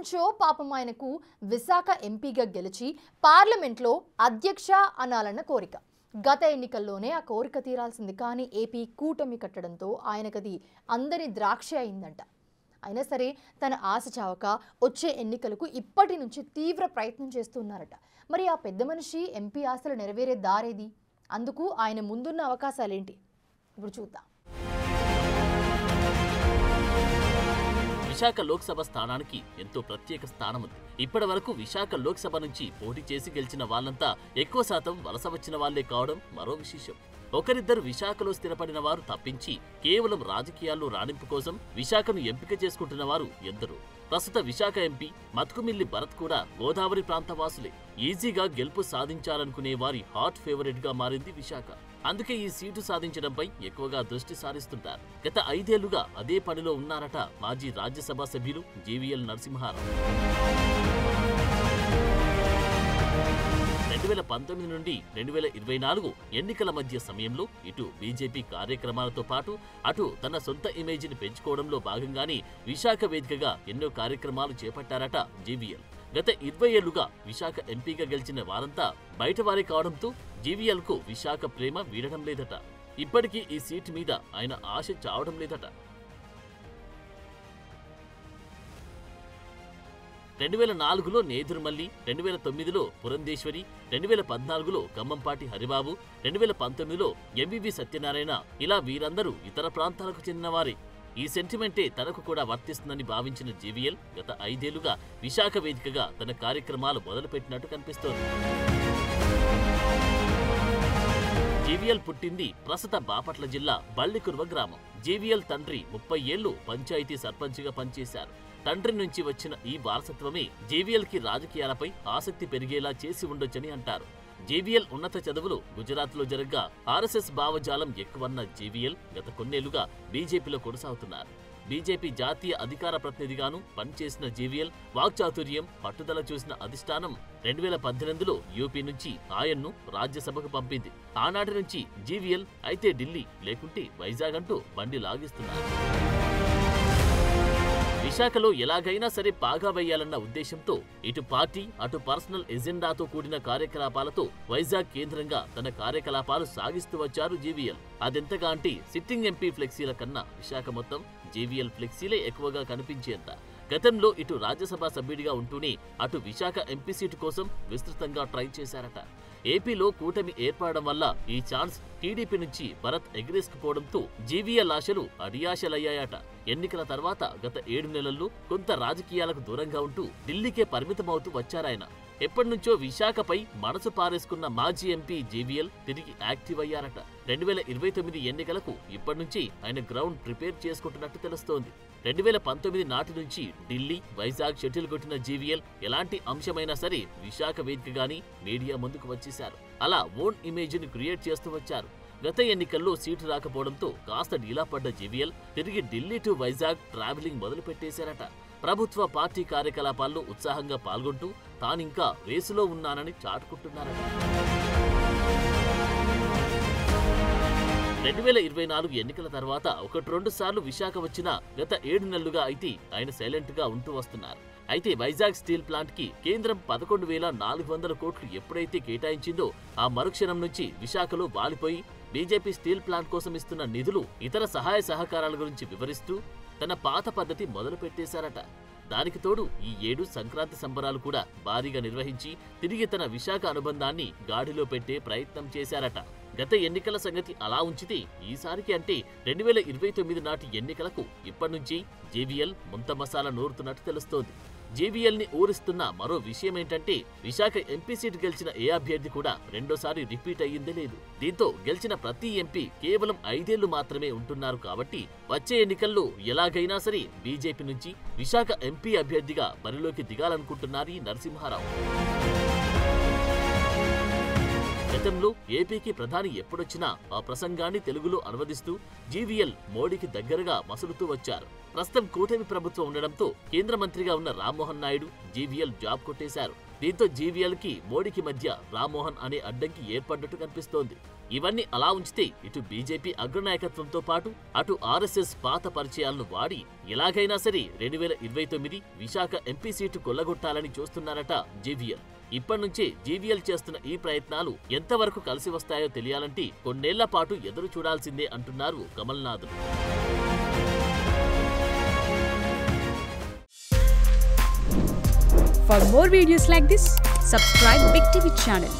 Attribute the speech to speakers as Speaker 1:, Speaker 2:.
Speaker 1: ఎప్పటినుంచో పాపం ఆయనకు విశాఖ ఎంపీగా గెలిచి పార్లమెంట్లో అధ్యక్ష అనాలన్న కోరిక. గత ఎన్నికల్లోనే ఆ కోరిక తీరాల్సింది. కానీ ఏపీ కూటమి కట్టడంతో ఆయనకది అందరి ద్రాక్ష అయిందంట. అయినా సరే తన ఆశ చావక వచ్చే ఎన్నికలకు ఇప్పటి నుంచి తీవ్ర ప్రయత్నం చేస్తున్నారట. మరి ఆ పెద్ద మనిషి ఎంపీ ఆశలు నెరవేరే దారేది? అందుకు ఆయన ముందున్న అవకాశాలేంటి? ఇప్పుడు చూద్దాం.
Speaker 2: విశాఖ లోక్సభ స్థానానికి ఎంతో ప్రత్యేక స్థానం ఉంది. ఇప్పటి వరకు విశాఖ లోక్సభ నుంచి పోటీ చేసి గెలిచిన వాళ్ళంతా ఎక్కువ శాతం వలస వచ్చిన వాళ్లే కావడం మరో విశేషం. ఒకరిద్దరు విశాఖలో స్థిరపడిన వారు తప్పించి కేవలం రాజకీయాల్లో రాణింపు కోసం విశాఖను ఎంపిక చేసుకుంటున్న వారు ఎందరో. ప్రస్తుత విశాఖ ఎంపీ మతుకుమిల్లి భరత్ కూడా గోదావరి ప్రాంత వాసులే. ఈజీగా గెలుపు సాధించాలనుకునే వారి హాట్ ఫేవరెట్ గా మారింది విశాఖ. అందుకే ఈ సీటు సాధించడంపై ఎక్కువగా దృష్టి సారిస్తుంటారు. గత 5 ఏళ్లుగా అదే పనిలో ఉన్నారట మాజీ రాజ్యసభ సభ్యులు జీవీఎల్ నరసింహారావు. 2019 నుండి 2024 ఎన్నికల మధ్య సమయంలో ఇటు బీజేపీ కార్యక్రమాలతో పాటు అటు తన సొంత ఇమేజ్ని పెంచుకోవడంలో భాగంగానే విశాఖ వేదికగా ఎన్నో కార్యక్రమాలు చేపట్టారట జీవీఎల్. గత 20 ఏళ్లుగా విశాఖ ఎంపీగా గెలిచిన వారంతా బయటవారే కావడంతో జీవీఎల్కు విశాఖ ప్రేమ వీడడం లేదట. ఇప్పటికీ ఈ సీటు మీద ఆయన ఆశ చావడం లేదట. 2004లో నేదురుమల్లి, 2009లో పురంధేశ్వరి, 2014లో ఖమ్మంపాటి హరిబాబు, 2019లో ఎంవివి సత్యనారాయణ, ఇలా వీరందరూ ఇతర ప్రాంతాలకు చెందినవారే. ఈ సెంటిమెంటే తనకు కూడా వర్తిస్తుందని భావించిన జీవీఎల్ గత 5 ఏళ్లుగా విశాఖ వేదికగా తన కార్యక్రమాలు మొదలుపెట్టినట్టు కనిపిస్తోంది. జీవీఎల్ పుట్టింది ప్రస్తుత బాపట్ల జిల్లా బల్లికుర్వ గ్రామం. జీవీఎల్ తండ్రి 30 ఏళ్లు పంచాయతీ సర్పంచ్గా పనిచేశారు. తండ్రి నుంచి వచ్చిన ఈ వారసత్వమే జీవీఎల్కి రాజకీయాలపై ఆసక్తి పెరిగేలా చేసి ఉండొచ్చని అంటారు. జీవీఎల్ ఉన్నత చదువులు గుజరాత్లో జరగ్గా ఆర్ఎస్ఎస్ భావజాలం ఎక్కువన్న జీవీఎల్ గత కొన్నేళ్లుగా బీజేపీలో కొనసాగుతున్నారు. బీజేపీ జాతీయ అధికార ప్రతినిధిగాను పనిచేసిన జీవీఎల్ వాక్చాతుర్యం, పట్టుదల చూసిన అధిష్టానం 2018లో యూపీ నుంచి ఆయన్ను రాజ్యసభకు పంపింది. ఆనాటి నుంచి జీవీఎల్ అయితే ఢిల్లీ లేకుంటే వైజాగ్ అంటూ బండి లాగిస్తున్నారు. విశాఖలో ఎలాగైనా సరే పాగా వేయాలన్న ఉద్దేశంతో ఇటు పార్టీ అటు పర్సనల్ ఎజెండాతో కూడిన కార్యకలాపాలతో వైజాగ్ కేంద్రంగా తన కార్యకలాపాలు సాగిస్తూ వచ్చారు జీవీఎల్. అదెంతగా అంటే సిట్టింగ్ ఎంపీ ఫ్లెక్సీల కన్నా విశాఖ మొత్తం జీవీఎల్ ఫ్లెక్సీలే ఎక్కువగా కనిపించేంత. గతంలో ఇటు రాజ్యసభ సభ్యుడిగా ఉంటూనే అటు విశాఖ ఎంపీ సీటు కోసం విస్తృతంగా ట్రై చేశారట. ఏపీలో కూటమి ఏర్పడడం వల్ల ఈ ఛాన్స్ టీడీపీ నుంచి భరత్ ఎగిరేసుకుపోవడంతో జీవీఎల్ ఆశలు అడియాశలయ్యాయట. ఎన్నికల తర్వాత గత 7 నెలల్లో కొంత రాజకీయాలకు దూరంగా ఉంటూ ఢిల్లీకే పరిమితమవుతూ వచ్చారాయన. ఎప్పటినుంచో విశాఖపై మనసు పారేసుకున్న మాజీ ఎంపీ జీవీఎల్ తిరిగి యాక్టివ్ అయ్యారట. 2029 ఎన్నికలకు ఇప్పటినుంచి ఆయన గ్రౌండ్ ప్రిపేర్ చేసుకుంటున్నట్టు తెలుస్తోంది. 2019 నాటి నుంచి ఢిల్లీ, వైజాగ్ షటిల్ కొట్టిన జీవీఎల్ ఎలాంటి అంశమైనా సరే విశాఖ వేదికగాని మీడియా ముందుకు వచ్చేశారు. అలా ఓన్ ఇమేజ్ ని క్రియేట్ చేస్తూ వచ్చారు. గత ఎన్నికల్లో సీటు రాకపోవడంతో కాస్త డీలా పడ్డ జీవీఎల్ తిరిగి ఢిల్లీ టు వైజాగ్ ట్రావెలింగ్ మొదలు పెట్టేశారట. ప్రభుత్వ పార్టీ కార్యకలాపాల్లో ఉత్సాహంగా పాల్గొంటూ తానింకా రేసులో ఉన్నానని చాటుకుంటున్నారట. 2024 ఎన్నికల తర్వాత 1-2 సార్లు విశాఖ వచ్చినా గత 7 నెలలుగా అయితే ఆయన సైలెంట్ గా ఉంటూ వస్తున్నారు. అయితే వైజాగ్ స్టీల్ ప్లాంట్ కి కేంద్రం 11,400 కోట్లు ఎప్పుడైతే కేటాయించిందో ఆ మరుక్షణం నుంచి విశాఖలో వాలిపోయి బీజేపీ స్టీల్ ప్లాంట్ కోసం ఇస్తున్న నిధులు, ఇతర సహాయ సహకారాల గురించి వివరిస్తూ తన పాత పద్ధతి మొదలు పెట్టేశారట. దానికి తోడు ఈ ఏడు సంక్రాంతి సంబరాలు కూడా భారీగా నిర్వహించి తిరిగి తన విశాఖ అనుబంధాన్ని గాడిలో పెట్టే ప్రయత్నం చేశారట. గత ఎన్నికల సంగతి అలా ఉంచితే ఈసారికి అంటే 2029 నాటి ఎన్నికలకు ఇప్పటినుంచి జీవీఎల్ ముంత మసాలా నూరుతున్నట్టు తెలుస్తోంది. జీవీఎల్ ని ఊరిస్తున్న మరో విషయం ఏంటంటే విశాఖ ఎంపీ సీటు గెలిచిన ఏ అభ్యర్థి కూడా రెండోసారి రిపీట్ అయ్యిందే లేదు. దీంతో గెలిచిన ప్రతి ఎంపీ కేవలం 5 ఏళ్లు మాత్రమే ఉంటున్నారు. కాబట్టి వచ్చే ఎన్నికల్లో ఎలాగైనా సరే బీజేపీ నుంచి విశాఖ ఎంపీ అభ్యర్థిగా బరిలోకి దిగాలనుకుంటున్నారు ఈ నరసింహారావు. గతంలో ఏపీకి ప్రధాని ఎప్పుడొచ్చినా ఆ ప్రసంగాన్ని తెలుగులో అనువదిస్తూ జీవీఎల్ మోడీకి దగ్గరగా మసులుతూ వచ్చారు. ప్రస్తుతం కూటమి ప్రభుత్వం ఉండడంతో కేంద్ర మంత్రిగా ఉన్న రామ్మోహన్ నాయుడు జీవీఎల్ జాబ్ కొట్టేశారు. దీంతో జీవీఎల్ కి మోడీకి మధ్య రామ్మోహన్ అనే అడ్డంకి ఏర్పడ్డట్టు కనిపిస్తోంది. ఇవన్నీ అలా ఉంచితే ఇటు బీజేపీ అగ్రనాయకత్వంతో పాటు అటు ఆర్ఎస్ఎస్ పాత పరిచయాలను వాడి ఎలాగైనా సరే 2029 విశాఖ ఎంపీ సీటు కొల్లగొట్టాలని చూస్తున్నారట జీవీఎల్. ఇప్పటినుంచే జీవీఎల్ చేస్తున్న ఈ ప్రయత్నాలు ఎంతవరకు కలిసి వస్తాయో తెలియాలంటే కొన్నేళ్ల పాటు ఎదురు చూడాల్సిందే అంటున్నారు కమల్నాథులు.
Speaker 3: For more videos like this, subscribe Big TV channel.